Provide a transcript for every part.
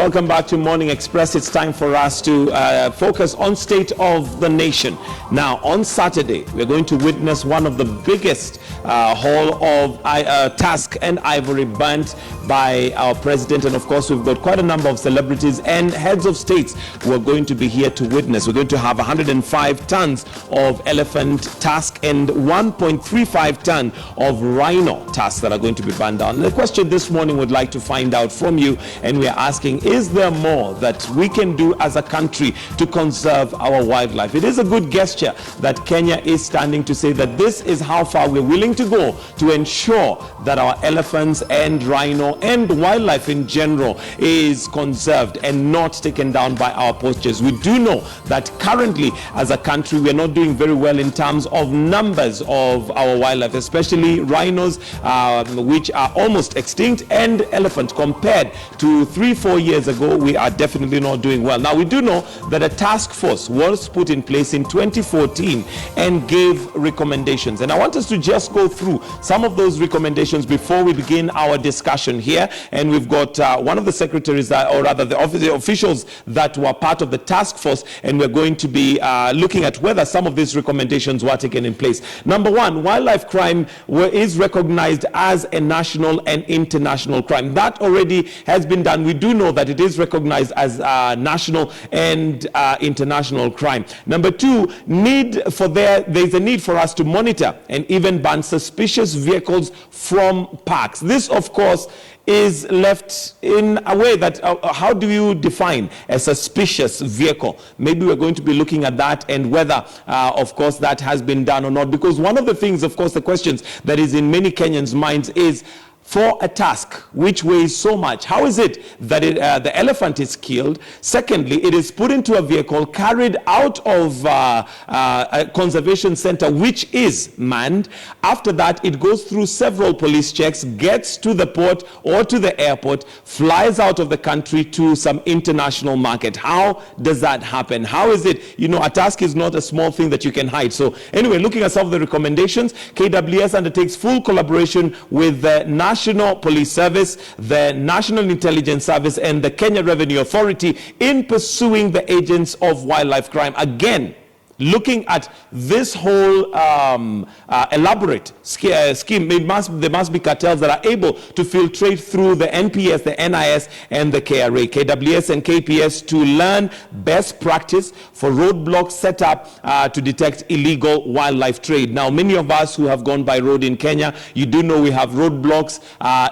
Welcome back to Morning Express. It's time for us to focus on state of the nation. Now, on Saturday, we're going to witness one of the biggest haul of tusk and ivory burnt by our president. And of course, we've got quite a number of celebrities and heads of states who are going to be here to witness. We're going to have 105 tons of elephant tusk and 1.35 ton of rhino tusk that are going to be burned down. And the question this morning would like to find out from you, and we are asking, is there more that we can do as a country to conserve our wildlife? It is a good gesture that Kenya is standing to say that this is how far we're willing to go to ensure that our elephants and rhino and wildlife in general is conserved and not taken down by our poachers. We do know that currently as a country we're not doing very well in terms of numbers of our wildlife, especially rhinos, which are almost extinct, and elephants. Compared to 3-4 years ago, we are definitely not doing well. Now, we do know that a task force was put in place in 2014 and gave recommendations, and I want us to just go through some of those recommendations before we begin our discussion here. And we've got one of the secretaries, or rather the officials that were part of the task force, and we're going to be looking at whether some of these recommendations were taken in place. Number one, wildlife crime is recognized as a national and international crime. That already has been done. We do know that it is recognized as national and international crime. Number two, there's a need for us to monitor and even ban suspicious vehicles from parks. This, of course, is left in a way that how do you define a suspicious vehicle? Maybe we're going to be looking at that and whether of course that has been done or not, because one of the things, of course, the questions that is in many Kenyans' minds is, for a tusk which weighs so much, how is it that the elephant is killed? Secondly, it is put into a vehicle, carried out of a conservation center which is manned. After that, it goes through several police checks, gets to the port or to the airport, flies out of the country to some international market. How does that happen? How is it? You know, a tusk is not a small thing that you can hide. So anyway, looking at some of the recommendations, KWS undertakes full collaboration with the National Police Service, the National Intelligence Service, and the Kenya Revenue Authority in pursuing the agents of wildlife crime. Again, looking at this whole elaborate scheme, there must be cartels that are able to filtrate through the NPS, the NIS, and the KRA, KWS, and KPS to learn best practice for roadblocks set up to detect illegal wildlife trade. Now, many of us who have gone by road in Kenya, you do know we have roadblocks.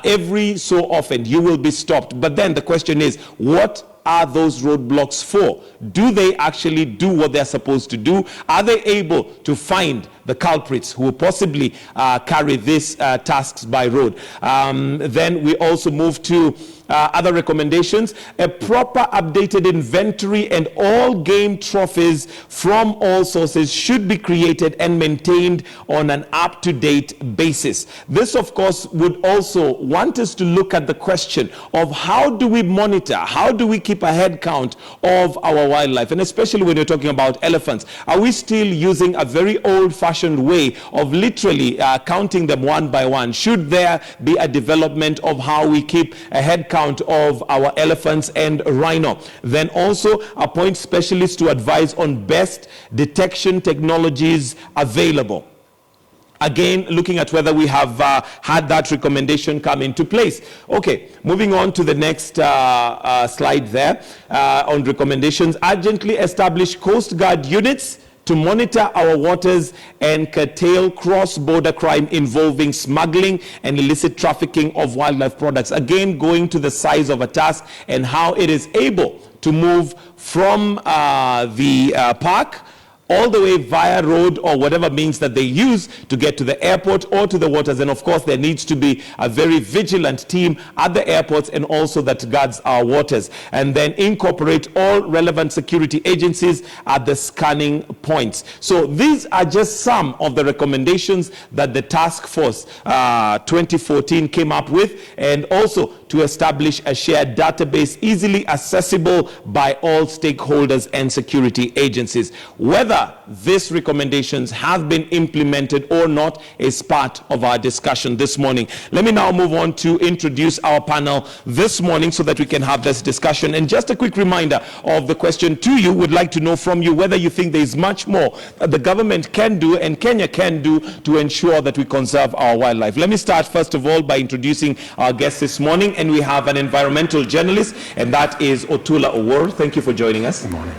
Every so often you will be stopped. But then the question is, what are those roadblocks for? Do they actually do what they're supposed to do? Are they able to find the culprits who will possibly carry these tasks by road? Then we also move to other recommendations. A proper updated inventory and all game trophies from all sources should be created and maintained on an up-to-date basis. This, of course, would also want us to look at the question of how do we monitor, how do we keep a head count of our wildlife, and especially when you're talking about elephants. Are we still using a very old-fashioned way of literally counting them one by one? Should there be a development of how we keep a head count of our elephants and rhino? Then also appoint specialists to advise on best detection technologies available. Again, looking at whether we have had that recommendation come into place. Okay, moving on to the next slide there on recommendations. Urgently establish Coast Guard units to monitor our waters and curtail cross-border crime involving smuggling and illicit trafficking of wildlife products. Again, going to the size of a tusk and how it is able to move from the park all the way via road or whatever means that they use to get to the airport or to the waters. And of course, there needs to be a very vigilant team at the airports and also that guards our waters. And then incorporate all relevant security agencies at the scanning points. So these are just some of the recommendations that the task force 2014 came up with, and also to establish a shared database easily accessible by all stakeholders and security agencies. Whether these recommendations have been implemented or not is part of our discussion this morning. Let me now move on to introduce our panel this morning so that we can have this discussion. And just a quick reminder of the question to you. Would like to know from you whether you think there is much more that the government can do and Kenya can do to ensure that we conserve our wildlife. Let me start first of all by introducing our guest this morning, and we have an environmental journalist, and that is Otula Owuor. Thank you for joining us. Good morning.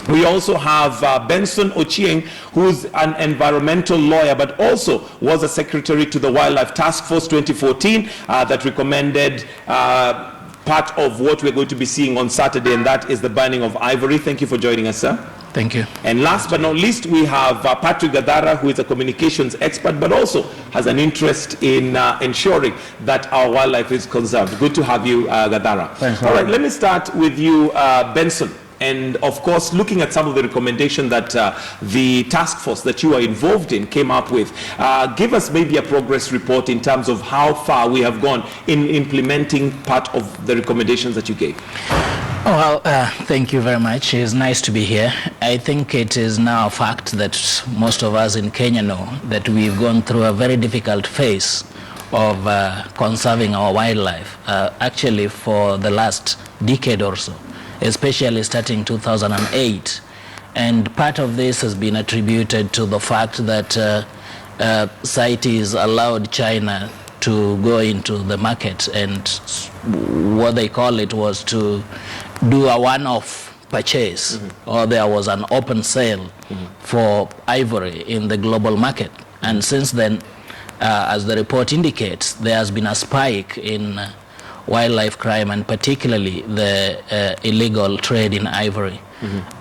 We also have Benson Ochieng, who's an environmental lawyer, but also was a secretary to the Wildlife Task Force 2014 that recommended part of what we're going to be seeing on Saturday, and that is the banning of ivory. Thank you for joining us, sir. Thank you. And last but not least, we have Patrick Gathara, who is a communications expert, but also has an interest in ensuring that our wildlife is conserved. Good to have you, Gathara. Thanks. All right, let me start with you, Benson. And of course, looking at some of the recommendations that the task force that you are involved in came up with, give us maybe a progress report in terms of how far we have gone in implementing part of the recommendations that you gave. Well, thank you very much. It's nice to be here. I think it is now a fact that most of us in Kenya know that we've gone through a very difficult phase of conserving our wildlife, actually for the last decade or so, especially starting 2008. And part of this has been attributed to the fact that CITES allowed China to go into the market, and what they call it was to do a one-off purchase, or there was an open sale for ivory in the global market. And since then, as the report indicates, there has been a spike in wildlife crime, and particularly the illegal trade in ivory.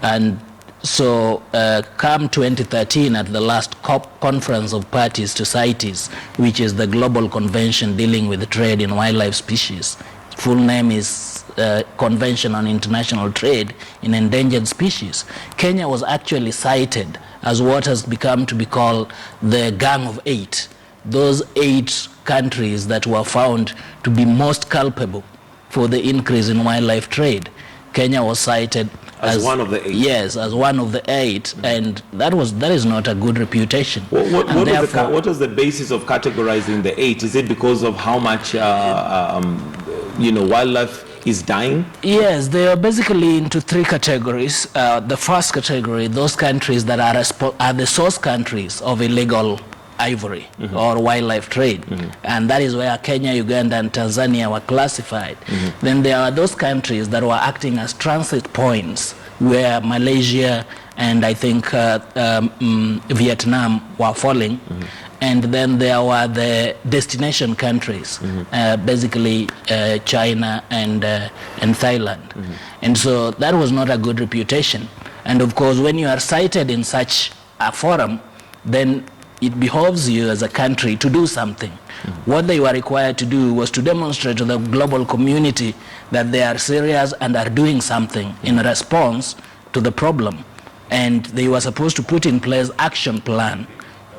And so come 2013, at the last COP conference of parties to CITES, which is the global convention dealing with trade in wildlife species, full name is Convention on International Trade in Endangered Species, Kenya was actually cited as what has become to be called the Gang of Eight. Those 8 countries that were found to be most culpable for the increase in wildlife trade. Kenya was cited as one of the 8. Yes, as one of the 8, and that is not a good reputation. What was the basis of categorizing the 8? Is it because of how much wildlife is dying? Yes, they are basically into 3 categories. The first category, those countries that are the source countries of illegal ivory or wildlife trade, and that is where Kenya, Uganda, and Tanzania were classified. Then there are those countries that were acting as transit points, where Malaysia and I think Vietnam were falling. And then there were the destination countries, basically China and Thailand. And so that was not a good reputation. And of course, when you are cited in such a forum, then it behoves you as a country to do something. What they were required to do was to demonstrate to the global community that they are serious and are doing something in response to the problem. And they were supposed to put in place action plan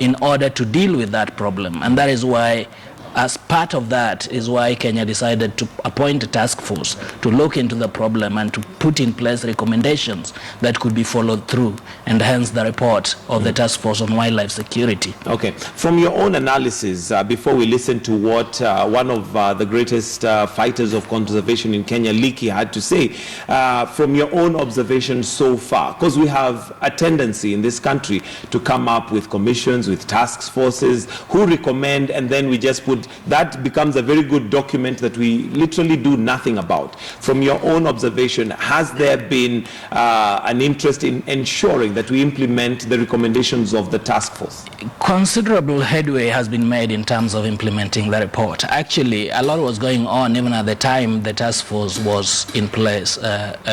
in order to deal with that problem. And that is why, as part of that, is why Kenya decided to appoint a task force to look into the problem and to put in place recommendations that could be followed through, and hence the report of the task force on wildlife security. Okay, from your own analysis, before we listen to what one of the greatest fighters of conservation in Kenya, Leakey, had to say, from your own observations so far, because we have a tendency in this country to come up with commissions, with task forces who recommend, and then we just put that becomes a very good document that we literally do nothing about. From your own observation, has there been an interest in ensuring that we implement the recommendations of the task force? Considerable headway has been made in terms of implementing the report. Actually, a lot was going on even at the time the task force was in place,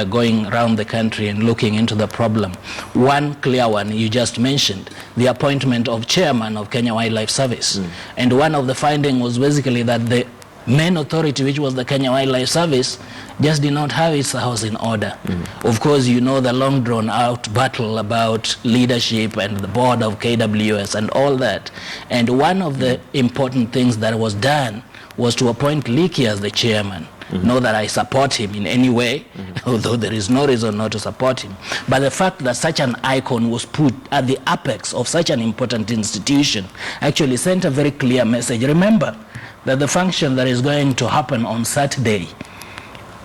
going around the country and looking into the problem. One clear one you just mentioned, the appointment of chairman of Kenya Wildlife Service. And one of the findings was basically that the main authority, which was the Kenya Wildlife Service, just did not have its house in order. Of course, you know the long drawn out battle about leadership and the board of KWS and all that. And one of the important things that was done was to appoint Leakey as the chairman. Not that I support him in any way, although there is no reason not to support him. But the fact that such an icon was put at the apex of such an important institution actually sent a very clear message. Remember that the function that is going to happen on Saturday,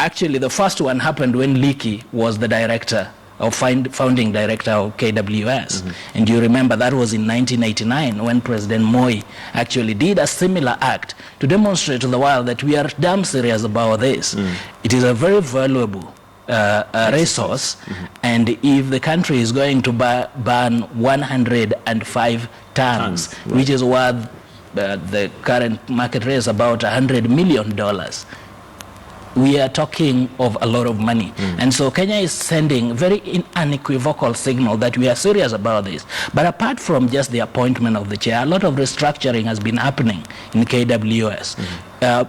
actually the first one happened when Leakey was the director or founding director of KWS. And you remember that was in 1989 when President Moi actually did a similar act to demonstrate to the world that we are damn serious about this. It is a very valuable resource, and if the country is going to burn 105 tons, which is worth the current market rate is about $100 million, we are talking of a lot of money. And so Kenya is sending a very unequivocal signal that we are serious about this. But apart from just the appointment of the chair, a lot of restructuring has been happening in KWS.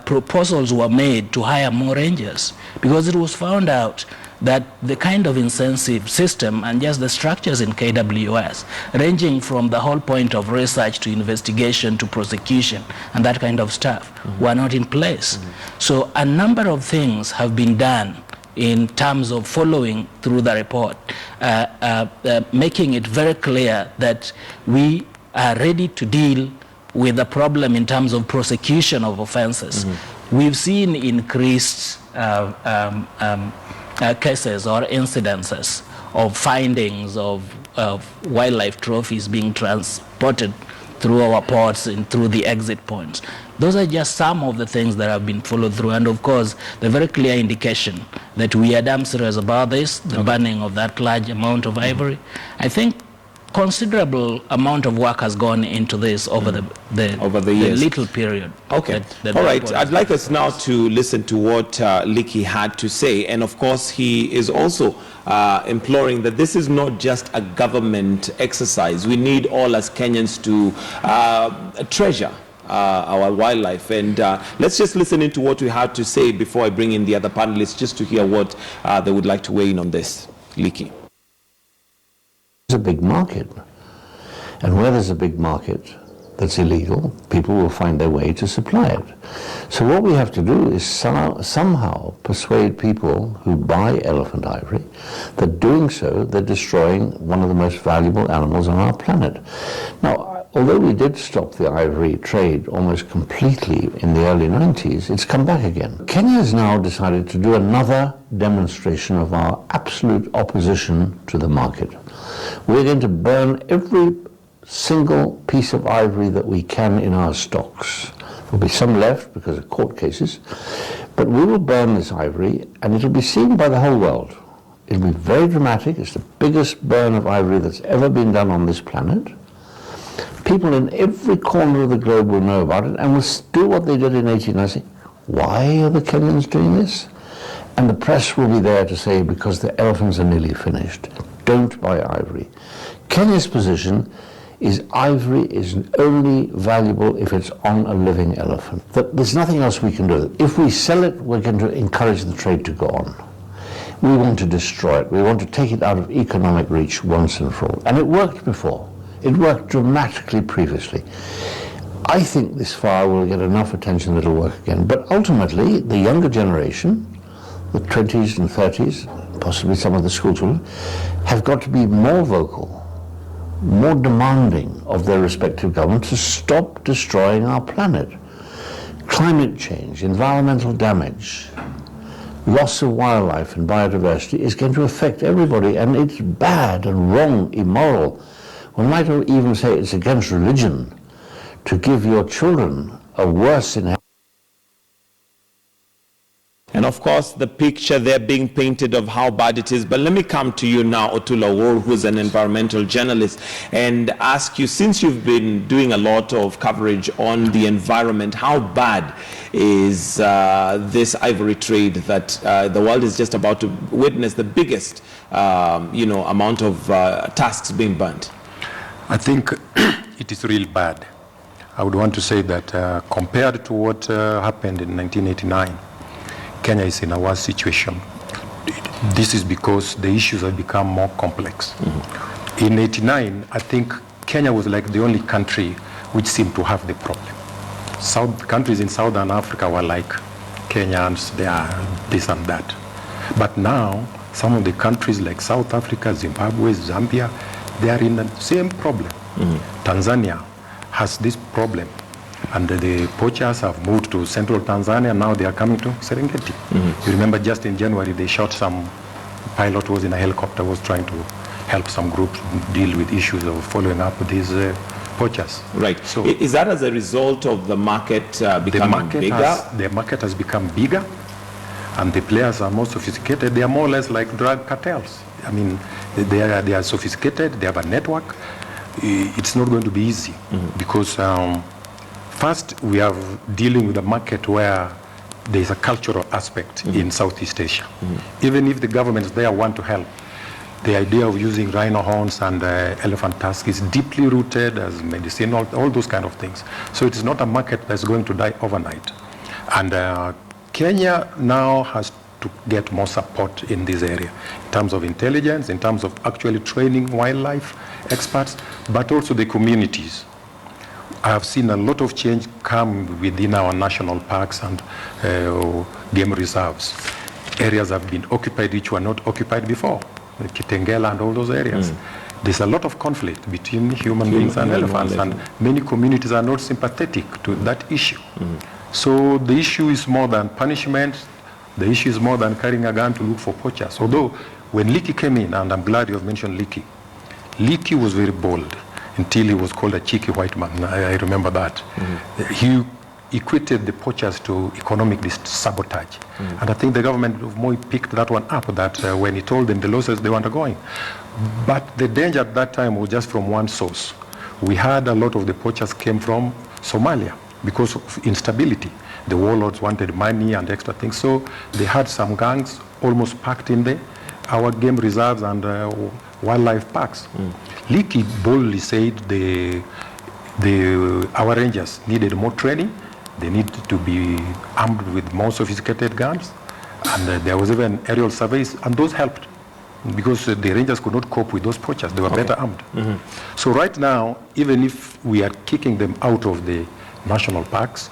Proposals were made to hire more rangers because it was found out that the kind of incentive system and just the structures in KWS, ranging from the whole point of research to investigation to prosecution and that kind of stuff, were not in place. So a number of things have been done in terms of following through the report, making it very clear that we are ready to deal with the problem in terms of prosecution of offenses. We've seen increased cases or incidences of findings of wildlife trophies being transported through our ports and through the exit points. Those are just some of the things that have been followed through, and of course the very clear indication that we are damn serious about this, the burning of that large amount of ivory. I think considerable amount of work has gone into this over the years. The little period. Okay. All right. I'd like us now to listen to what Leakey had to say. And of course, he is also imploring that this is not just a government exercise. We need all as Kenyans to treasure our wildlife. And let's just listen into what we had to say before I bring in the other panelists, just to hear what they would like to weigh in on this. Leakey. It's a big market, and where there's a big market that's illegal, people will find their way to supply it. So what we have to do is somehow persuade people who buy elephant ivory that doing so they're destroying one of the most valuable animals on our planet. Now, although we did stop the ivory trade almost completely in the early 90s, it's come back again. Kenya has now decided to do another demonstration of our absolute opposition to the market. We're going to burn every single piece of ivory that we can in our stocks. There'll be some left because of court cases, but we will burn this ivory and it'll be seen by the whole world. It'll be very dramatic. It's the biggest burn of ivory that's ever been done on this planet. People in every corner of the globe will know about it and will do what they did in 1890. Why are the Kenyans doing this? And the press will be there to say, because the elephants are nearly finished. Don't buy ivory. Kenya's position is ivory is only valuable if it's on a living elephant. That there's nothing else we can do. If we sell it, we're going to encourage the trade to go on. We want to destroy it. We want to take it out of economic reach once and for all. And it worked before. It worked dramatically previously. I think this fire will get enough attention that it'll work again. But ultimately, the younger generation, the 20s and 30s, possibly some of the school children, have got to be more vocal, more demanding of their respective governments to stop destroying our planet. Climate change, environmental damage, loss of wildlife and biodiversity is going to affect everybody, and it's bad and wrong, immoral. One might even say it's against religion to give your children a worse inheritance. And of course, the picture there being painted of how bad it is. But let me come to you now, Otula Owuor, who's an environmental journalist, and ask you, since you've been doing a lot of coverage on the environment, how bad is this ivory trade that the world is just about to witness the biggest, amount of tusks being burnt? I think it is really bad. I would want to say that compared to what happened in 1989, Kenya is in a worse situation. This is because the issues have become more complex. In 89, I think Kenya was like the only country which seemed to have the problem. countries in Southern Africa were like Kenyans, they are this and that. But now, some of the countries like South Africa, Zimbabwe, Zambia, they are in the same problem. Tanzania has this problem, and the poachers have moved to central Tanzania. Now they are coming to Serengeti. You remember just in January, they shot some pilot was in a helicopter, was trying to help some groups deal with issues of following up these poachers. Right. So is that as a result of the market becoming bigger? The market has become bigger, and the players are more sophisticated. They are more or less like drug cartels. I mean, they are sophisticated. They have a network. It's not going to be easy because first we are dealing with a market where there is a cultural aspect in Southeast Asia. Even if the governments there want to help, the idea of using rhino horns and elephant tusks is deeply rooted as medicinal, all those kind of things. So it is not a market that's going to die overnight. And Kenya now has to get more support in this area in terms of intelligence, in terms of actually training wildlife experts, but also the communities. I have seen a lot of change come within our national parks and game reserves. Areas have been occupied which were not occupied before, Gitonga and all those areas. There's a lot of conflict between human beings and elephants, and many communities are not sympathetic to that issue. So the issue is more than punishment. The issue is more than carrying a gun to look for poachers. Although when Leakey came in, and I'm glad you have mentioned Leakey, Leakey was very bold until he was called a cheeky white man. I remember that. He equated the poachers to economic sabotage. And I think the government of Moi picked that one up, that when he told them the losses they were undergoing. But the danger at that time was just from one source. We had a lot of the poachers came from Somalia because of instability. The warlords wanted money and extra things, so they had some gangs almost packed in our game reserves and wildlife parks. Leakey boldly said our rangers needed more training. They needed to be armed with more sophisticated guns, and there was even aerial surveys, and those helped because the rangers could not cope with those poachers. They were better armed. So right now, even if we are kicking them out of the national parks,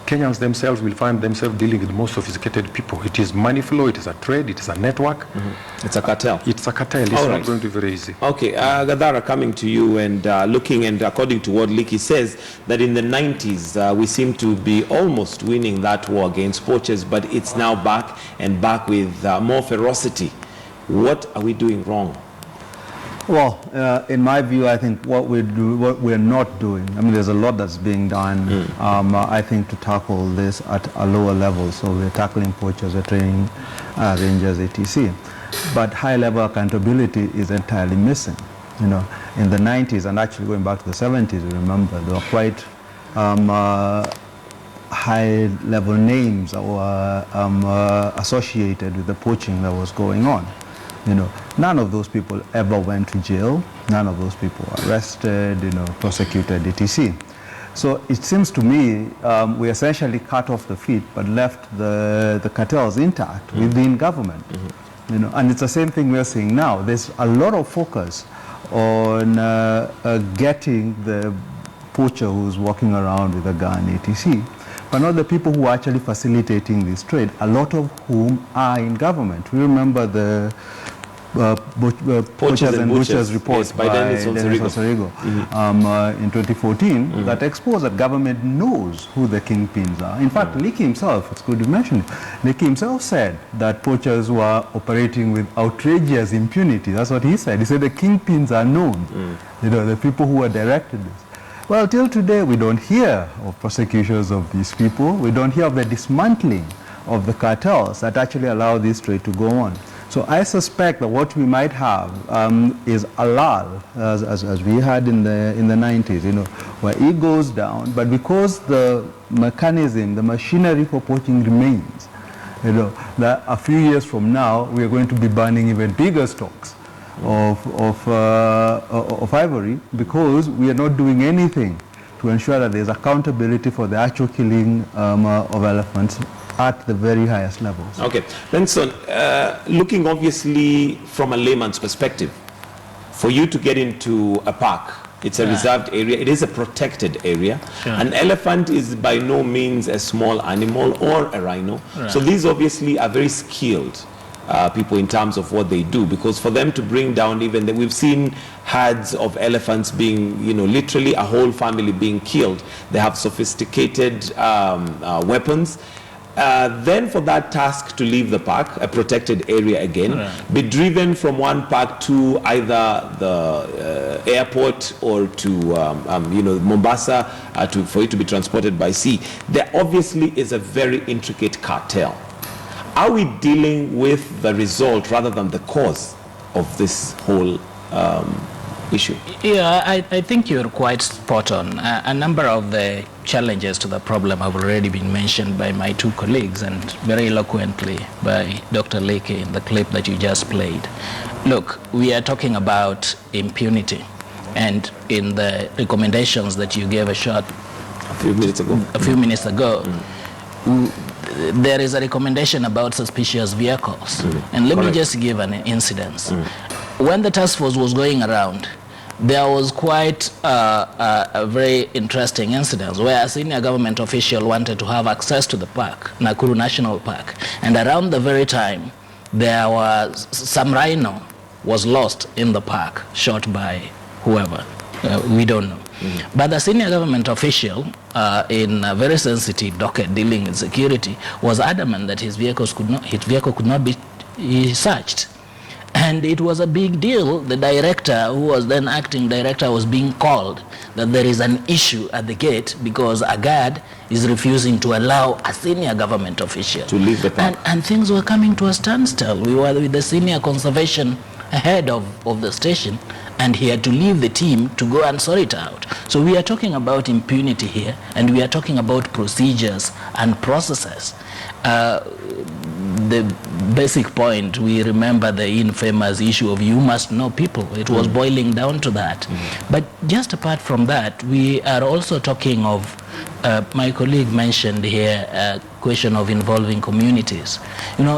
Kenyans themselves will find themselves dealing with more sophisticated people. It is money flow, it is a trade, it is a network. It's a cartel. It's a cartel. It's not going to be very easy. Okay, Gathara, coming to you and looking, and according to what Leakey says, that in the 90s we seem to be almost winning that war against poachers, but it's now back with more ferocity. What are we doing wrong? Well, in my view, I think what we're not doing, I mean, there's a lot that's being done, I think, to tackle this at a lower level. So we're tackling poachers, we're training rangers, etc. But high-level accountability is entirely missing. You know, in the 90s, and actually going back to the 70s, you remember, there were quite high-level names that were associated with the poaching that was going on. You know, none of those people ever went to jail. None of those people were arrested, you know, prosecuted, etc. So it seems to me we essentially cut off the feet, but left the cartels intact within government. You know, and it's the same thing we're seeing now. There's a lot of focus on getting the poacher who's walking around with a gun, etc., but not the people who are actually facilitating this trade, a lot of whom are in government. We remember the Poachers and Butchers report, yes, by Dennis Osorigo in 2014 that exposed that government knows who the kingpins are. In fact, Leakey himself, it's good to mention it, Leakey himself said that poachers were operating with outrageous impunity. That's what he said. He said the kingpins are known, you know, the people who are directed this. Well, till today, we don't hear of prosecutions of these people. We don't hear of the dismantling of the cartels that actually allow this trade to go on. So I suspect that what we might have is a lull, as we had in the 90s, you know, where it goes down, but because the mechanism, the machinery for poaching remains, you know, that a few years from now, we are going to be burning even bigger stocks of ivory, because we are not doing anything to ensure that there's accountability for the actual killing of elephants at the very highest levels. Okay, Benson, looking obviously from a layman's perspective, for you to get into a park It's a reserved area. It is a protected area. Sure. An elephant is by no means a small animal or a rhino. Right. So these obviously are very skilled people in terms of what they do, because for them to bring down we've seen herds of elephants being, literally a whole family being killed. They have sophisticated weapons. Then for that task to leave the park, a protected area again, be driven from one park to either the airport or to Mombasa for it to be transported by sea. There obviously is a very intricate cartel. Are we dealing with the result rather than the cause of this whole issue? Yeah, I think you're quite spot on. A number of the challenges to the problem have already been mentioned by my two colleagues, and very eloquently by Dr. Leakey in the clip that you just played. Look, we are talking about impunity, and in the recommendations that you gave a few minutes ago, there is a recommendation about suspicious vehicles. And let me just give an incident. When the task force was going around, there was quite a very interesting incident where a senior government official wanted to have access to the park, Nakuru National Park, and around the very time there was some rhino was lost in the park, shot by whoever, we don't know. But the senior government official in a very sensitive docket dealing with security was adamant that his vehicle could not be searched. And it was a big deal. The director, who was then acting director, was being called that there is an issue at the gate because a guard is refusing to allow a senior government official to leave the park. And things were coming to a standstill. We were with the senior conservation head of the station, and he had to leave the team to go and sort it out. So we are talking about impunity here, and we are talking about procedures and processes. The basic point, we remember the infamous issue of you must know people. It was boiling down to that. But just apart from that, we are also talking of, my colleague mentioned here, a question of involving communities.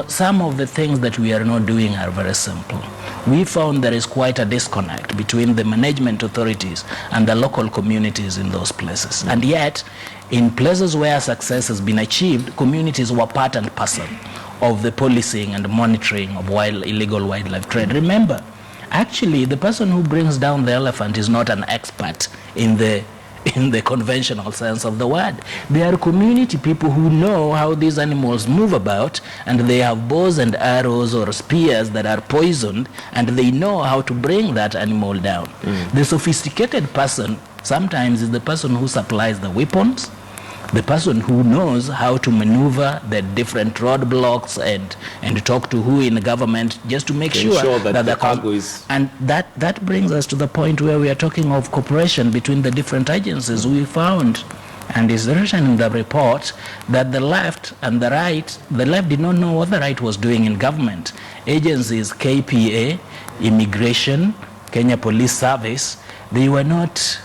Some of the things that we are not doing are very simple. We found there is quite a disconnect between the management authorities and the local communities in those places. And yet, in places where success has been achieved, communities were part and parcel of the policing and monitoring of illegal wildlife trade. Remember, actually, the person who brings down the elephant is not an expert in the conventional sense of the word. They are community people who know how these animals move about, and they have bows and arrows or spears that are poisoned, and they know how to bring that animal down. The sophisticated person sometimes is the person who supplies the weapons, the person who knows how to maneuver the different roadblocks and talk to who in the government just to make sure that the cargo is... And that brings us to the point where we are talking of cooperation between the different agencies. We found, and it's written in the report, that the left and the right did not know what the right was doing in government. Agencies, KPA, Immigration, Kenya Police Service, they were not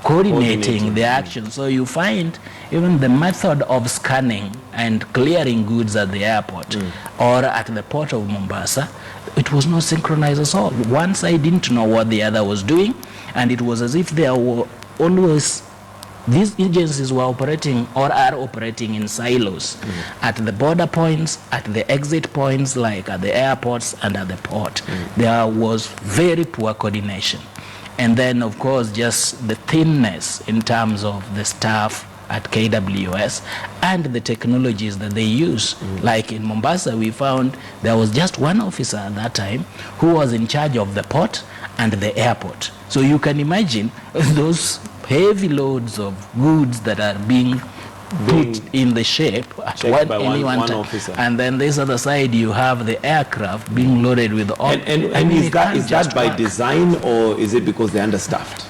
coordinating the action. So you find even the method of scanning and clearing goods at the airport or at the port of Mombasa, it was not synchronized at all. One side didn't know what the other was doing, and it was as if there were always, these agencies were operating or are operating in silos at the border points, at the exit points, like at the airports and at the port. There was very poor coordination. And then, of course, just the thinness in terms of the staff at KWS and the technologies that they use. Like in Mombasa, we found there was just one officer at that time who was in charge of the port and the airport. So you can imagine those heavy loads of goods that are being put in the shape at one time. Officer. And then this other side, you have the aircraft being loaded with all. And is that by design, or is it because they're understaffed?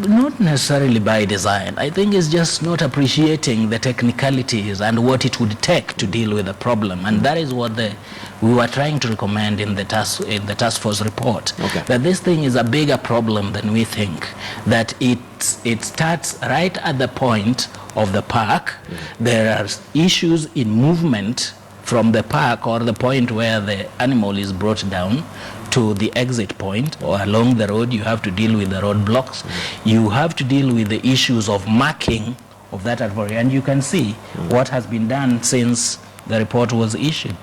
Not necessarily by design. I think it's just not appreciating the technicalities and what it would take to deal with the problem. And that is what we were trying to recommend in the task force report. Okay. That this thing is a bigger problem than we think. That it starts right at the point of the park. There are issues in movement from the park or the point where the animal is brought down to the exit point or along the road. You have to deal with the roadblocks. You have to deal with the issues of marking of that ivory. And you can see what has been done since the report was issued.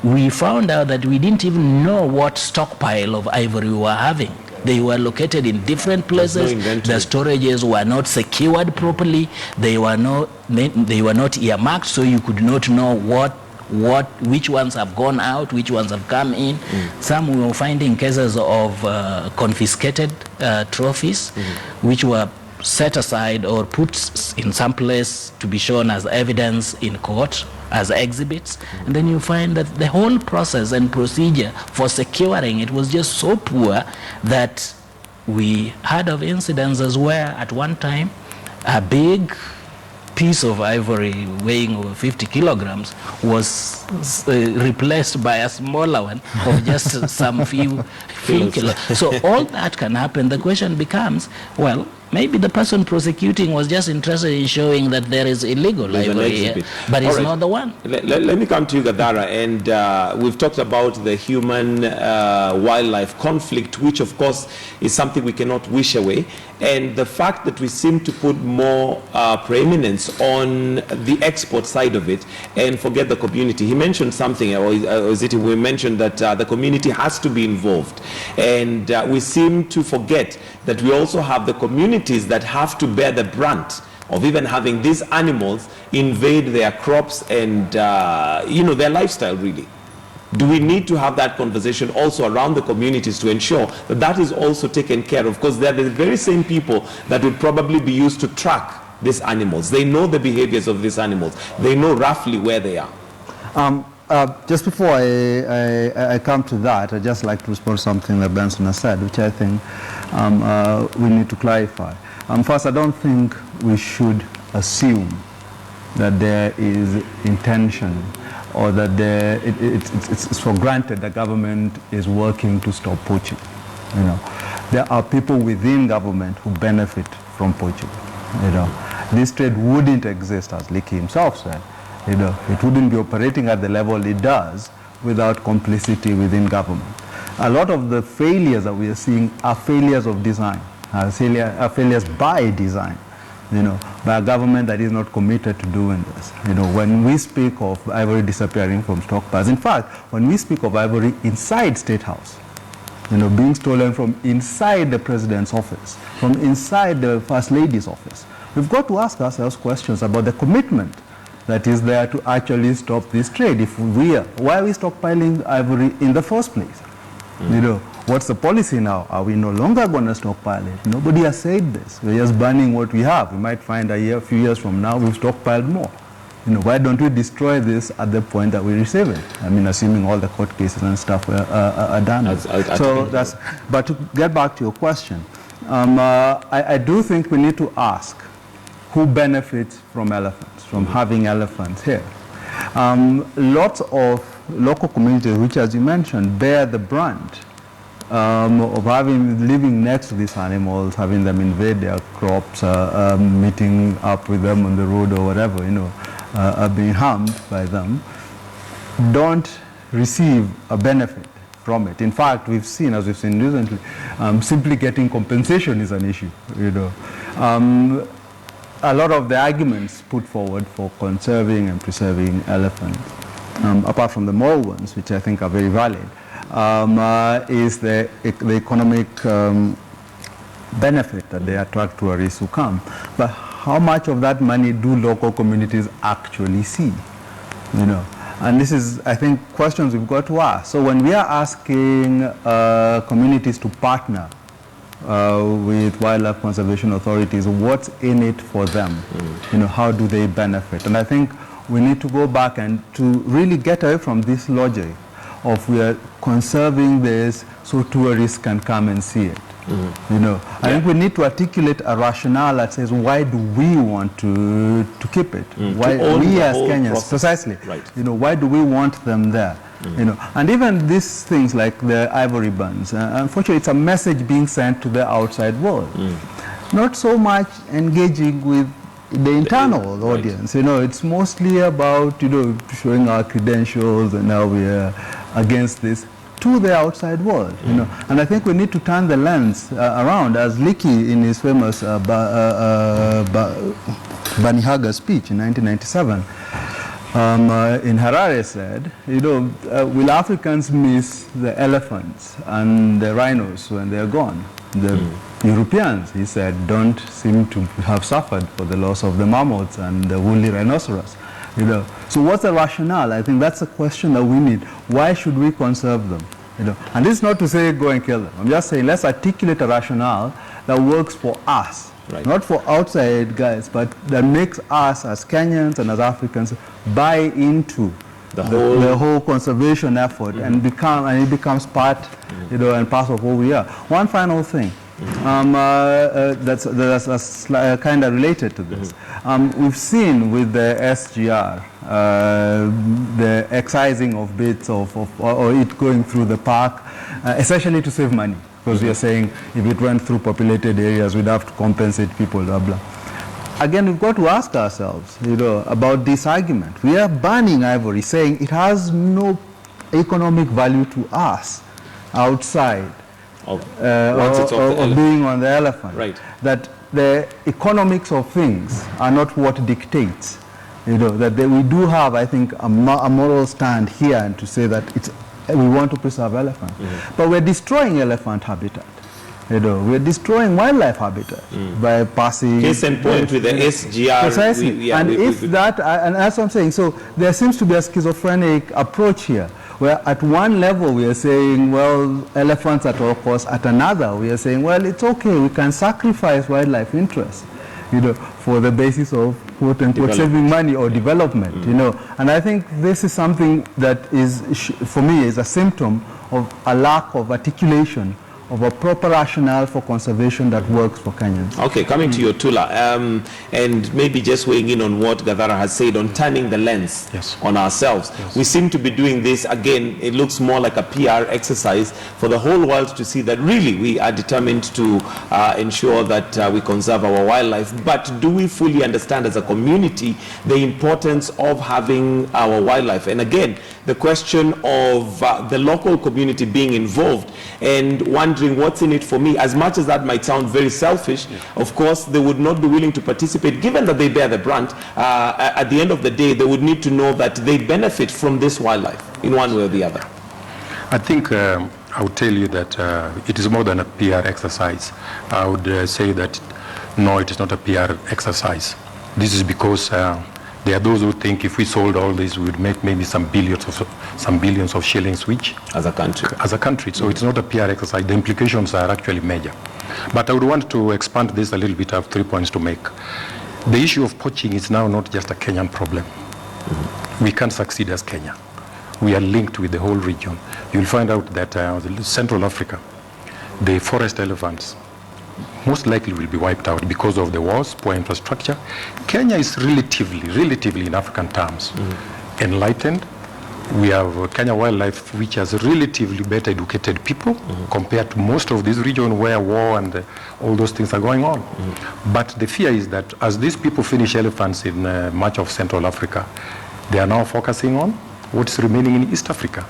We found out that we didn't even know what stockpile of ivory we were having. They were located in different places. The storages were not secured properly. They were not earmarked, so you could not know which ones have gone out, which ones have come in. Some we were finding cases of confiscated trophies, which were set aside or put in some place to be shown as evidence in court, as exhibits. And then you find that the whole process and procedure for securing it was just so poor that we heard of incidences where at one time a big piece of ivory weighing over 50 kilograms was replaced by a smaller one of just some few kilos. So all that can happen. The question becomes, well, maybe the person prosecuting was just interested in showing that there is illegal ivory here, but it's not the one. Let me come to you, Gathara, and we've talked about the human-wildlife conflict, which of course is something we cannot wish away, and the fact that we seem to put more preeminence on the export side of it and forget the community. He mentioned something, or is it we mentioned that the community has to be involved, and we seem to forget that we also have the communities that have to bear the brunt of even having these animals invade their crops and their lifestyle, really. Do we need to have that conversation also around the communities to ensure that that is also taken care of? Because they're the very same people that would probably be used to track these animals. They know the behaviors of these animals. They know roughly where they are. Just before I come to that, I'd just like to respond to something that Benson has said, which I think we need to clarify. First, I don't think we should assume that there is intention or that it's for granted the government is working to stop poaching. There are people within government who benefit from poaching. This trade wouldn't exist, as Leakey himself said. It wouldn't be operating at the level it does without complicity within government. A lot of the failures that we are seeing are failures of design, are failures by design, by a government that is not committed to doing this. When we speak of ivory disappearing from stockpiles, in fact, when we speak of ivory inside State House, being stolen from inside the President's office, from inside the First Lady's office, we've got to ask ourselves questions about the commitment that is there to actually stop this trade. Why are we stockpiling ivory in the first place? What's the policy now? Are we no longer going to stockpile it? Nobody has said this. We're just burning what we have. We might find a few years from now, we've stockpiled more. Why don't we destroy this at the point that we receive it? Assuming all the court cases and stuff are done. But to get back to your question, I do think we need to ask who benefits from elephants, from having elephants here. Lots of local communities, which, as you mentioned, bear the brunt of living next to these animals, having them invade their crops, meeting up with them on the road or whatever, being harmed by them, don't receive a benefit from it. In fact, we've seen, as we've seen recently, simply getting compensation is an issue. A lot of the arguments put forward for conserving and preserving elephants, apart from the moral ones, which I think are very valid, is the economic benefit that they attract tourists who come. But how much of that money do local communities actually see? And this is, I think, questions we've got to ask. So when we are asking communities to partner with wildlife conservation authorities, what's in it for them? How do they benefit? And I think we need to go back and to really get away from this logic of we are conserving this so tourists can come and see it. I think we need to articulate a rationale that says, why do we want to keep it? Why we as Kenyans, precisely, why do we want them there? And even these things like the ivory buns, unfortunately, it's a message being sent to the outside world. Not so much engaging with the internal audience. It's mostly about, showing our credentials and now we are against this. to the outside world, you know. And I think we need to turn the lens around, as Leakey in his famous Banihaga speech in 1997 in Harare said, you know, will Africans miss the elephants and the rhinos when they're gone? The Europeans, he said, don't seem to have suffered for the loss of the mammoths and the woolly rhinoceros. You know, so what's the rationale? I think that's a question that we need. Why should we conserve them? You know, and this is not to say go and kill them. I'm just saying let's articulate a rationale that works for us, right. Not for outside guys, but that makes us as Kenyans and as Africans buy into the whole conservation effort and it becomes part, you know, and part of who we are. One final thing. That's kind of related to this. We've seen with the SGR the excising of bits or it going through the park, essentially to save money, because we are saying if it went through populated areas, we'd have to compensate people, blah, blah. Again, we've got to ask ourselves, you know, about this argument. We are banning ivory, saying it has no economic value to us outside of being on the elephant. Right. That the economics of things are not what dictates. You know, that we do have, I think, a moral stand here and to say that we want to preserve elephants. But we're destroying elephant habitat. You know, we're destroying wildlife habitat by passing. Case in point with the SGR. Precisely. And that's what I'm saying. So there seems to be a schizophrenic approach here, where at one level we are saying, well, elephants at all costs. At another, we are saying, well, it's okay, we can sacrifice wildlife interests, you know, for the basis of quote unquote saving money or development, you know. And I think this is something that is, for me, is a symptom of a lack of articulation of a proper rationale for conservation that works for Kenyans. Okay, coming to you, Otula, and maybe just weighing in on what Gathara has said on turning the lens on ourselves. We seem to be doing this, again, it looks more like a PR exercise for the whole world to see that really we are determined to ensure that we conserve our wildlife. But do we fully understand as a community the importance of having our wildlife? And again, the question of the local community being involved and wondering what's in it for me. As much as that might sound very selfish, of course, they would not be willing to participate, given that they bear the brunt. At the end of the day, they would need to know that they benefit from this wildlife in one way or the other. I think I would tell you that it is more than a PR exercise. I would say that no, it is not a PR exercise. This is because there are those who think if we sold all this, we would make maybe some billions of shillings, which as a country. So it's not a PR exercise. The implications are actually major. But I would want to expand this a little bit. I have 3 points to make. The issue of poaching is now not just a Kenyan problem. We can't succeed as Kenya. We are linked with the whole region. You'll find out that Central Africa, the forest elephants, most likely will be wiped out because of the wars, poor infrastructure. Kenya is relatively in African terms, enlightened. We have Kenya wildlife, which has relatively better educated people compared to most of this region where war and all those things are going on. But the fear is that as these people finish elephants in much of Central Africa, they are now focusing on what's remaining in East Africa.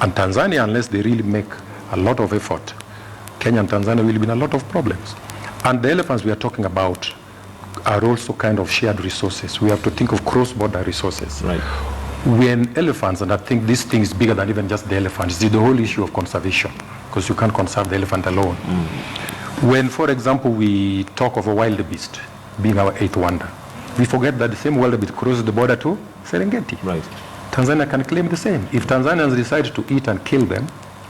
And Tanzania, unless they really make a lot of effort, Kenya and Tanzania will be in a lot of problems. And the elephants we are talking about are also kind of shared resources. We have to think of cross-border resources. Right. When elephants, and I think this thing is bigger than even just the elephants, it's the whole issue of conservation, because you can't conserve the elephant alone. When, for example, we talk of a wildebeest being our eighth wonder, we forget that the same wildebeest crosses the border to Serengeti. Right. Tanzania can claim the same. If Tanzanians decide to eat and kill them,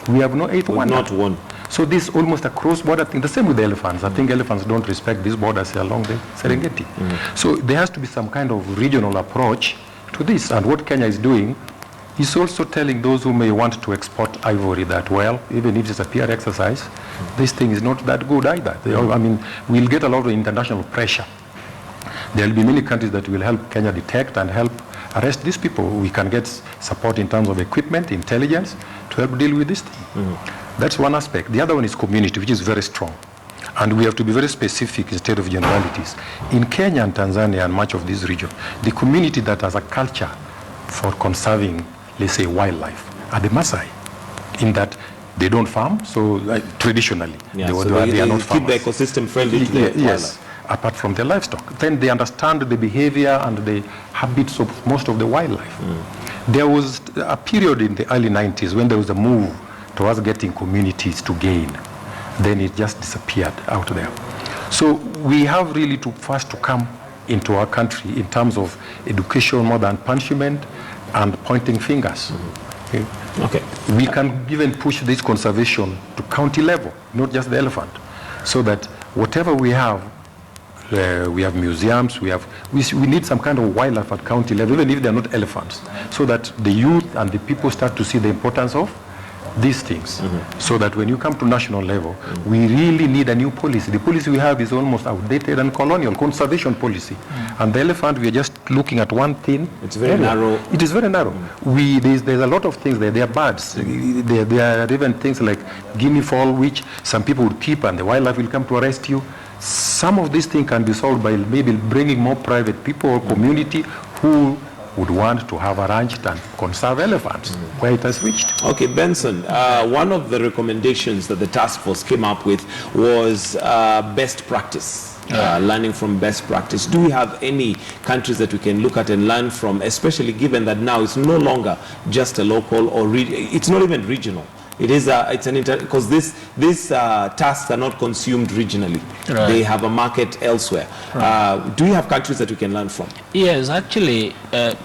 we have no eighth wonder. Not one. So this is almost a cross-border thing. The same with the elephants. I think elephants don't respect these borders along the Serengeti. So there has to be some kind of regional approach to this. And what Kenya is doing is also telling those who may want to export ivory that, well, even if it's a PR exercise, this thing is not that good either. I mean, we'll get a lot of international pressure. There will be many countries that will help Kenya detect and help arrest these people. We can get support in terms of equipment, intelligence, to help deal with this thing. That's one aspect. The other one is community, which is very strong. And we have to be very specific instead of generalities. In Kenya and Tanzania and much of this region, the community that has a culture for conserving, let's say, wildlife are the Maasai. in that they don't farm, so traditionally Yeah, they they are not keep farmers. the ecosystem friendly to the Yes, apart from the livestock. Then they understand the behavior and the habits of most of the wildlife. There was a period in the early 90s when there was a move towards getting communities to gain. Then it just disappeared out there. So we have really to first to come into our country in terms of education more than punishment and pointing fingers. Okay. We can even push this conservation to county level, not just the elephant, so that whatever we have museums, we need some kind of wildlife at county level, even if they're not elephants, so that the youth and the people start to see the importance of these things, so that when you come to national level, we really need a new policy. The policy we have is almost outdated and colonial, conservation policy. And the elephant, we are just looking at one thing. It's very narrow. It is very narrow. There's a lot of things there. There are birds. There are even things like guinea fowl, which some people would keep and the wildlife will come to arrest you. Some of these things can be solved by maybe bringing more private people or community who would want to have a ranch and conserve elephants where it has reached. Okay, Benson, one of the recommendations that the task force came up with was best practice, learning from best practice. Do we have any countries that we can look at and learn from, especially given that now it's no longer just a local or it's not even regional. It is because these tasks are not consumed regionally. Right. They have a market elsewhere. Right. Do you have countries that we can learn from? Yes, actually,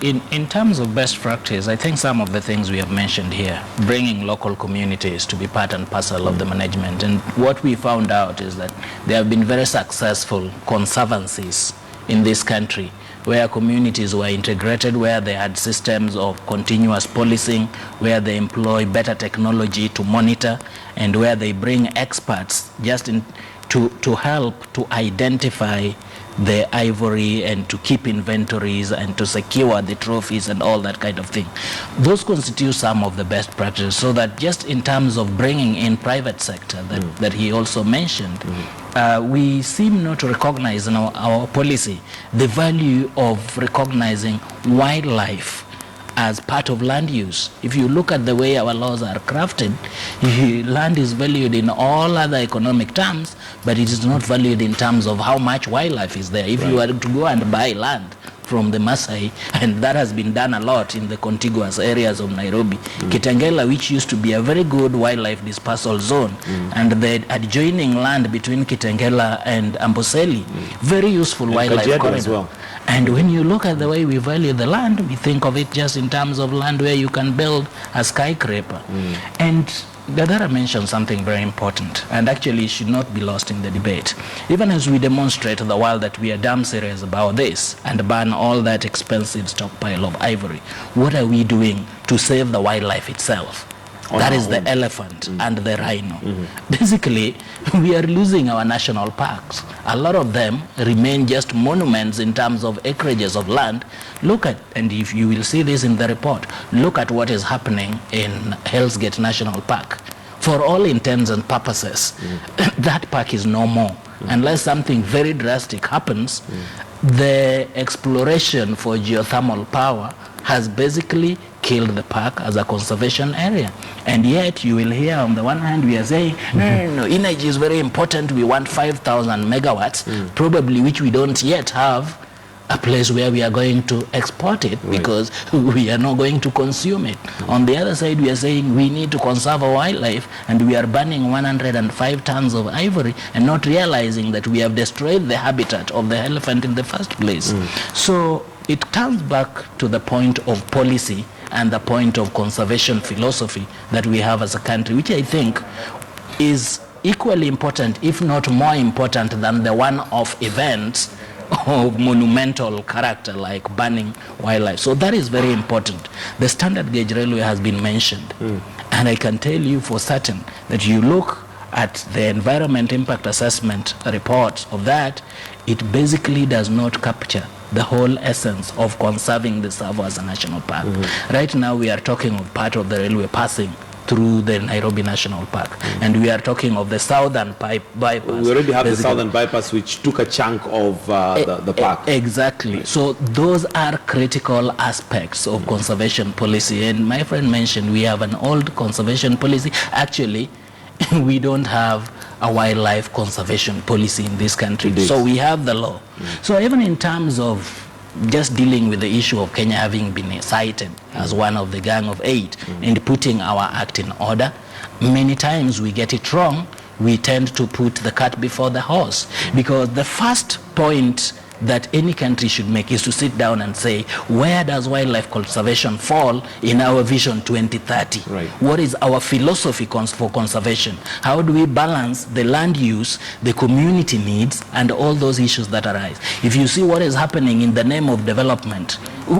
in terms of best practice, I think some of the things we have mentioned here, bringing local communities to be part and parcel of the management. And what we found out is that there have been very successful conservancies in this country, where communities were integrated, where they had systems of continuous policing, where they employ better technology to monitor, and where they bring experts just to help to identify the ivory and to keep inventories and to secure the trophies and all that kind of thing. Those constitute some of the best practices, so that just in terms of bringing in private sector that he also mentioned, we seem not to recognize in our policy the value of recognizing wildlife as part of land use. If you look at the way our laws are crafted, land is valued in all other economic terms, but it is not valued in terms of how much wildlife is there. If you were to go and buy land from the Maasai, and that has been done a lot in the contiguous areas of Nairobi, Kitengela, which used to be a very good wildlife dispersal zone, and the adjoining land between Kitengela and Amboseli, very useful wildlife corridor as well. And when you look at the way we value the land, we think of it just in terms of land where you can build a skyscraper. And Gathara mentioned something very important, and actually should not be lost in the debate. Even as we demonstrate the while that we are damn serious about this and ban all that expensive stockpile of ivory, what are we doing to save the wildlife itself? That is the elephant and the rhino. Basically, we are losing our national parks. A lot of them remain just monuments in terms of acreages of land. Look at, and if you will see this in the report, look at what is happening in Hell's Gate National Park. For all intents and purposes, that park is no more. Unless something very drastic happens, the exploration for geothermal power has basically killed the park as a conservation area. And yet you will hear on the one hand we are saying, no, energy is very important, we want 5,000 megawatts, probably which we don't yet have a place where we are going to export it because we are not going to consume it. On the other side, we are saying we need to conserve our wildlife, and we are burning 105 tons of ivory and not realizing that we have destroyed the habitat of the elephant in the first place. So it comes back to the point of policy and the point of conservation philosophy that we have as a country, which I think is equally important, if not more important, than the one-off events of monumental character like banning wildlife. So that is very important. The standard gauge railway has been mentioned, and I can tell you for certain that you look at the environment impact assessment report of that, it basically does not capture the whole essence of conserving the Tsavo as a national park. Right now we are talking of part of the railway passing through the Nairobi National Park. And we are talking of the southern bypass. We already have the southern bypass, which took a chunk of the park. Exactly. So those are critical aspects of conservation policy. And my friend mentioned we have an old conservation policy. Actually, we don't have a wildlife conservation policy in this country. So we have the law. So even in terms of just dealing with the issue of Kenya having been cited as one of the Gang of Eight and putting our act in order, many times we get it wrong. We tend to put the cart before the horse, because the first point that any country should make is to sit down and say, where does wildlife conservation fall in our vision 2030? Right. What is our philosophy for conservation? How do we balance the land use, the community needs, and all those issues that arise? If you see what is happening in the name of development,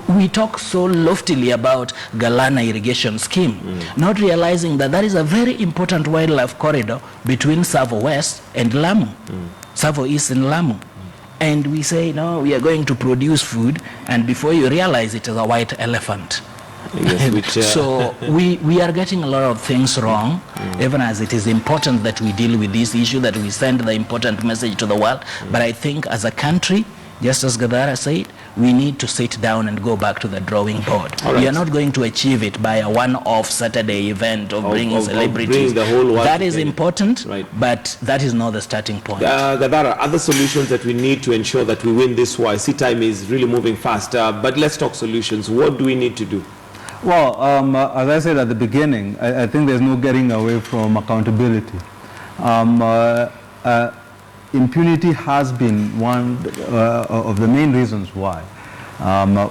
we talk so loftily about Galana irrigation scheme, not realizing that that is a very important wildlife corridor between Savo West and Lamu, Savo East and Lamu. And we say, no, we are going to produce food, and before you realize it is a white elephant. Yes, which, so we are getting a lot of things wrong, even as it is important that we deal with this issue, that we send the important message to the world. But I think as a country, just as Gathara said, we need to sit down and go back to the drawing board. Right. We are not going to achieve it by a one-off Saturday event of bringing celebrities. Bringing the whole world that is important, right. But that is not the starting point. Gathara, other solutions that we need to ensure that we win this war. I see time is really moving fast, but let's talk solutions. What do we need to do? Well, as I said at the beginning, I think there's no getting away from accountability. Impunity has been one of the main reasons why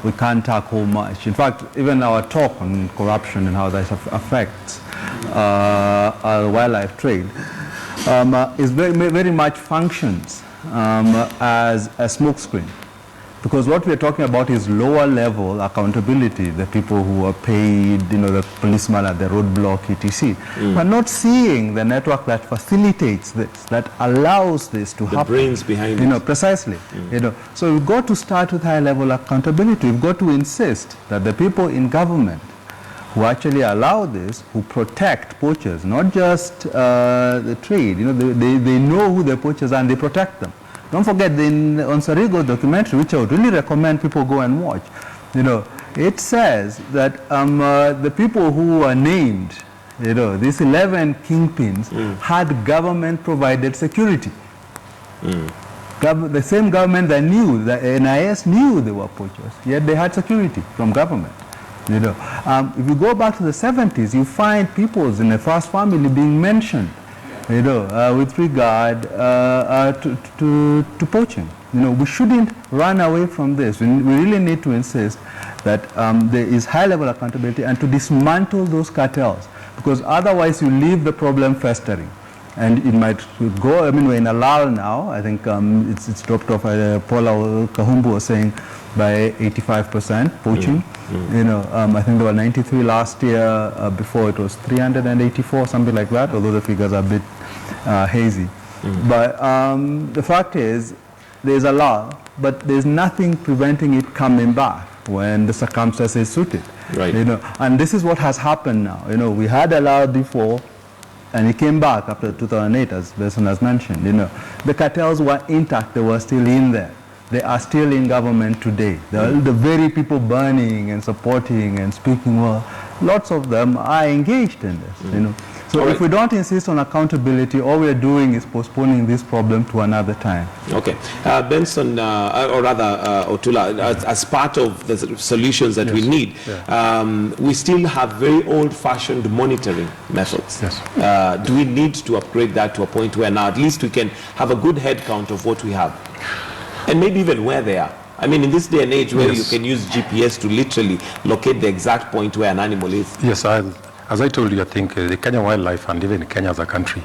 we can't tackle much. In fact, even our talk on corruption and how that affects our wildlife trade is very much functions as a smokescreen. Because what we're talking about is lower level accountability, the people who are paid, the policeman at the roadblock, etc. We're not seeing the network that facilitates this, that allows this to happen. The brains behind it. Precisely. So we've got to start with high level accountability. We've got to insist that the people in government who actually allow this, who protect poachers, not just the trade, they know who the poachers are and they protect them. Don't forget the Onsarigo documentary, which I would really recommend people go and watch. It says that the people who are named, these 11 kingpins, had government-provided security. The same government that knew, the NIS knew they were poachers, yet they had security from government. If you go back to the 70s, you find peoples in the first family being mentioned, with regard to poaching. We shouldn't run away from this. We really need to insist that there is high-level accountability and to dismantle those cartels, because otherwise you leave the problem festering. And it might go, we're in a lull now. I think it's dropped off. Paula Kahumbu was saying by 85% poaching. I think there were 93 last year. Before it was 384, something like that, although the figures are a bit hazy. But the fact is, there's a law, but there's nothing preventing it coming back when the circumstances suit it. Right. And this is what has happened now. We had a law before, and it came back after 2008, as Benson has mentioned. The cartels were intact; they were still in there. They are still in government today. The very people burning and supporting and speaking well, lots of them are engaged in this. So if we don't insist on accountability, all we're doing is postponing this problem to another time. Okay. Benson, or rather Otula, as part of the solutions that we need, we still have very old-fashioned monitoring methods. Yes. Do we need to upgrade that to a point where now at least we can have a good head count of what we have? And maybe even where they are. In this day and age where you can use GPS to literally locate the exact point where an animal is. Yes, as I told you, I think the Kenya wildlife and even Kenya as a country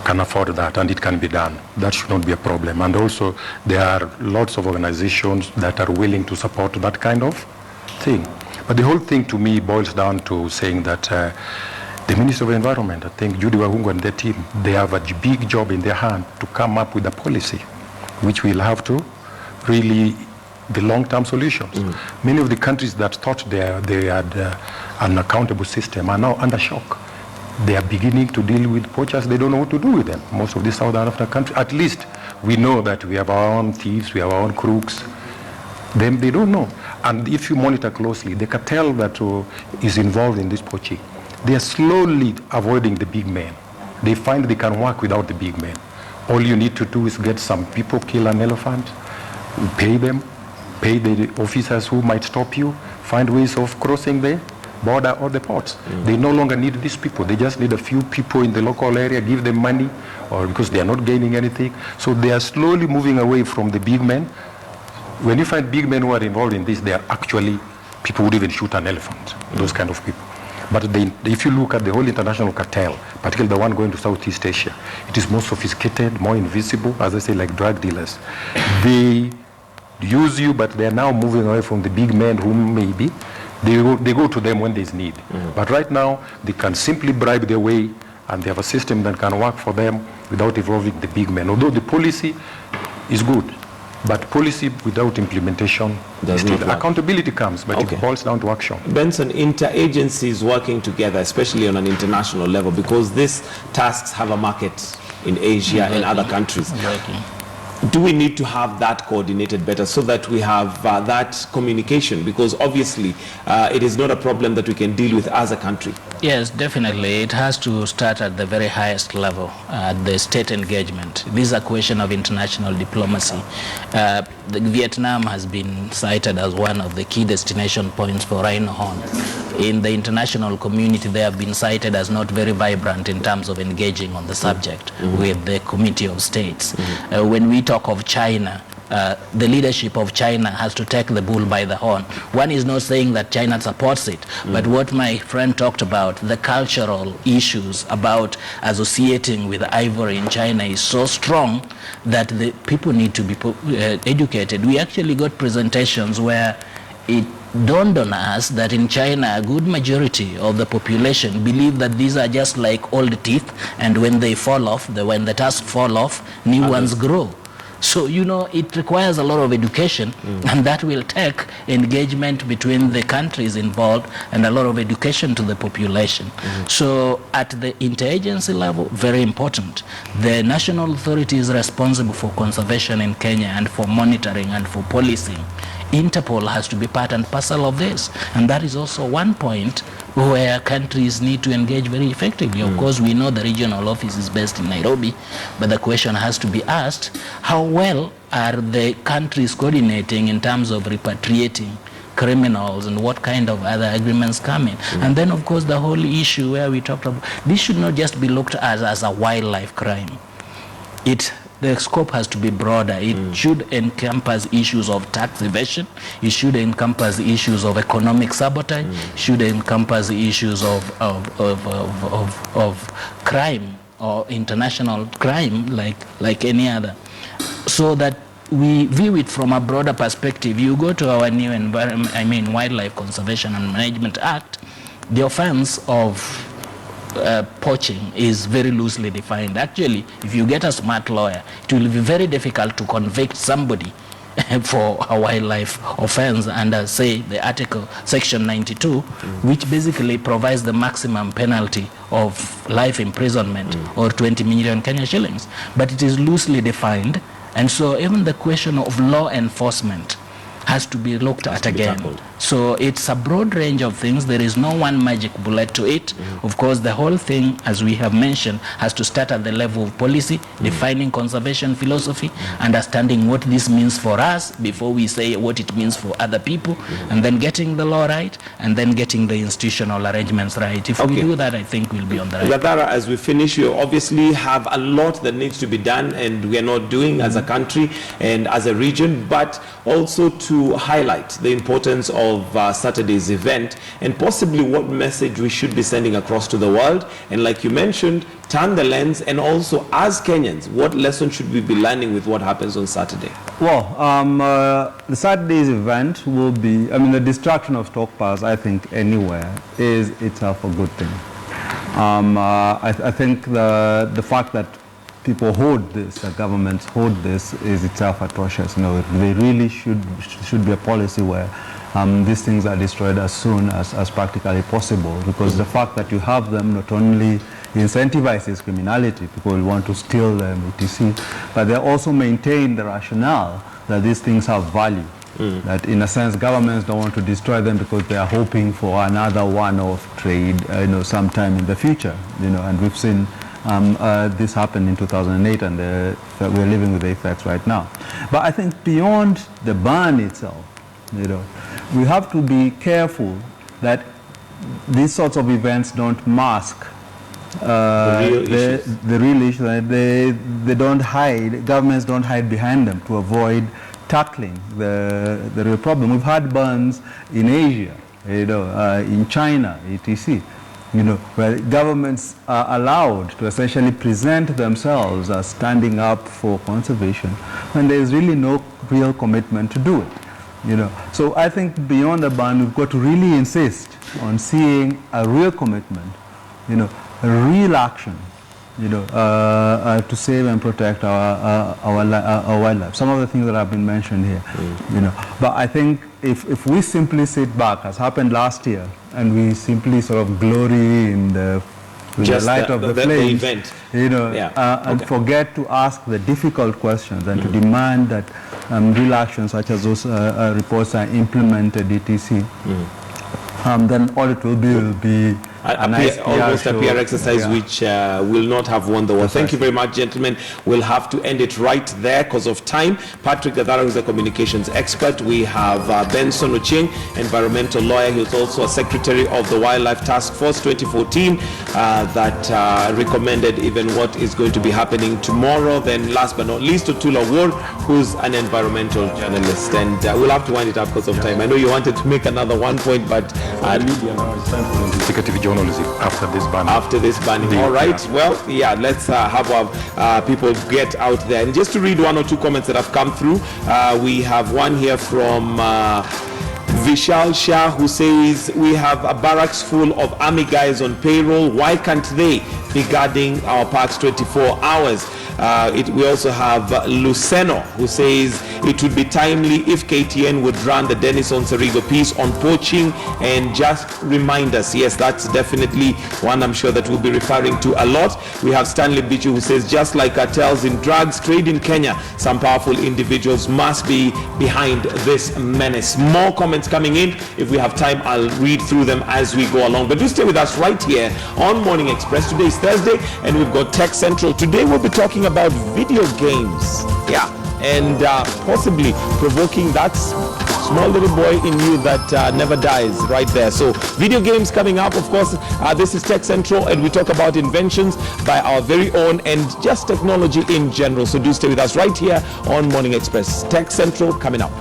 can afford that, and it can be done. That should not be a problem. And also, there are lots of organizations that are willing to support that kind of thing. But the whole thing to me boils down to saying that the Minister of Environment, I think Judy Wahungu and their team, they have a big job in their hand to come up with a policy which will have to really the long-term solutions. Many of the countries that thought they had an accountable system are now under shock they are beginning to deal with poachers. They don't know what to do with them. Most of the Southern African countries, at least we know that we have our own thieves, we have our own crooks. Them, they don't know. And if you monitor closely, the cartel that is involved in this poaching, they are slowly avoiding the big men. They find they can work without the big men. All you need to do is get some people, kill an elephant, pay them, pay the officers who might stop you, find ways of crossing the border or the ports. They no longer need these people. They just need a few people in the local area, give them money, or because they are not gaining anything. So they are slowly moving away from the big men. When you find big men who are involved in this, they are actually people who would even shoot an elephant, those kind of people. But if you look at the whole international cartel, particularly the one going to Southeast Asia, it is more sophisticated, more invisible, as I say, like drug dealers. They use you, but they are now moving away from the big men who maybe they go to them when there's need. But right now, they can simply bribe their way, and they have a system that can work for them without involving the big men. Although the policy is good, but policy without implementation, accountability comes, but it boils down to action. Benson, interagencies working together, especially on an international level, because these tasks have a market in Asia and other countries. Do we need to have that coordinated better so that we have that communication? Because obviously it is not a problem that we can deal with as a country. Yes, definitely. It has to start at the very highest level, the state engagement. This is a question of international diplomacy. Vietnam has been cited as one of the key destination points for rhino horn. In the international community, they have been cited as not very vibrant in terms of engaging on the subject with the Committee of States. When we talk of China, the leadership of China has to take the bull by the horn. One is not saying that China supports it, but what my friend talked about, the cultural issues about associating with ivory in China is so strong that the people need to be educated. We actually got presentations where it dawned on us that in China, a good majority of the population believe that these are just like old teeth, and when they fall off, when the tusks fall off, new ones grow. So, you know, it requires a lot of education, and that will take engagement between the countries involved and a lot of education to the population. So at the interagency level, very important. The national authority is responsible for conservation in Kenya and for monitoring and for policing. Interpol has to be part and parcel of this, and that is also one point where countries need to engage very effectively. Of course, we know the regional office is based in Nairobi, but the question has to be asked, how well are the countries coordinating in terms of repatriating criminals, and what kind of other agreements come in? And then, of course, the whole issue where we talked about, this should not just be looked at as a wildlife crime. The scope has to be broader. It should encompass issues of tax evasion. It should encompass issues of economic sabotage. It should encompass issues of crime or international crime like any other. So that we view it from a broader perspective. You go to our new Wildlife Conservation and Management Act, the offense of poaching is very loosely defined. Actually, if you get a smart lawyer, it will be very difficult to convict somebody for a wildlife offense under, say, the article section 92, which basically provides the maximum penalty of life imprisonment or 20 million Kenya shillings. But it is loosely defined, and so even the question of law enforcement has to be looked at again. So it's a broad range of things. There is no one magic bullet to it. Of course, the whole thing, as we have mentioned, has to start at the level of policy, defining conservation philosophy, understanding what this means for us before we say what it means for other people, and then getting the law right, and then getting the institutional arrangements right. If we do that, I think we'll be on the right. Gathara, as we finish, you obviously have a lot that needs to be done, and we are not doing as a country and as a region, but also to highlight the importance of Saturday's event and possibly what message we should be sending across to the world. And like you mentioned, turn the lens, and also as Kenyans, what lesson should we be learning with what happens on Saturday? Well, the Saturday's event will be, the destruction of stockpiles, I think, anywhere is itself a good thing. I think the fact that people hoard this, the governments hoard this, is itself atrocious. They really should be a policy where these things are destroyed as soon as practically possible, because the fact that you have them not only incentivizes criminality, people will want to steal them, etc., but they also maintain the rationale that these things have value. That in a sense governments don't want to destroy them because they are hoping for another one-off trade, sometime in the future, and we've seen this happened in 2008, and we're living with the effects right now. But I think beyond the ban itself, we have to be careful that these sorts of events don't mask the real issue, that they don't hide, governments don't hide behind them to avoid tackling the real problem. We've had bans in Asia, in China, etc., where governments are allowed to essentially present themselves as standing up for conservation when there is really no real commitment to do it. So I think beyond the ban, we've got to really insist on seeing a real commitment, a real action, to save and protect our wildlife. Some of the things that have been mentioned here, But I think if we simply sit back, as happened last year, and we simply sort of glory in the light of the flames, and forget to ask the difficult questions and to demand that real actions such as those reports are implemented, etc., then all it will be almost a PR exercise which will not have won the war. Thank you very much, gentlemen. We'll have to end it right there because of time. Patrick Gathara is a communications expert. We have Benson Ochieng, environmental lawyer. He was also a secretary of the Wildlife Task Force 2014 that recommended even what is going to be happening tomorrow. Then last but not least, Otula Owuor, who's an environmental journalist. And we'll have to wind it up because of time. I know you wanted to make another one point, but investigative journalism after this banning. After this banning. All right. Well, let's have our people get out there. And just to read one or two comments that have come through, we have one here from Vishal Shah, who says, we have a barracks full of army guys on payroll. Why can't they be guarding our parks 24 hours? We also have Luceno, who says it would be timely if KTN would run the Dennis Onsarigo piece on poaching and just remind us. Yes, that's definitely one I'm sure that we'll be referring to a lot. We have Stanley Bichu, who says, just like cartels in drugs trade in Kenya, some powerful individuals must be behind this menace. More comments coming in. If we have time, I'll read through them as we go along. But do stay with us right here on Morning Express. Today is Thursday, and we've got Tech Central. Today we'll be talking about video games. And possibly provoking that small little boy in you that never dies right there. So video games coming up, of course. This is Tech Central, and we talk about inventions by our very own and just technology in general. So do stay with us right here on Morning Express. Tech Central coming up.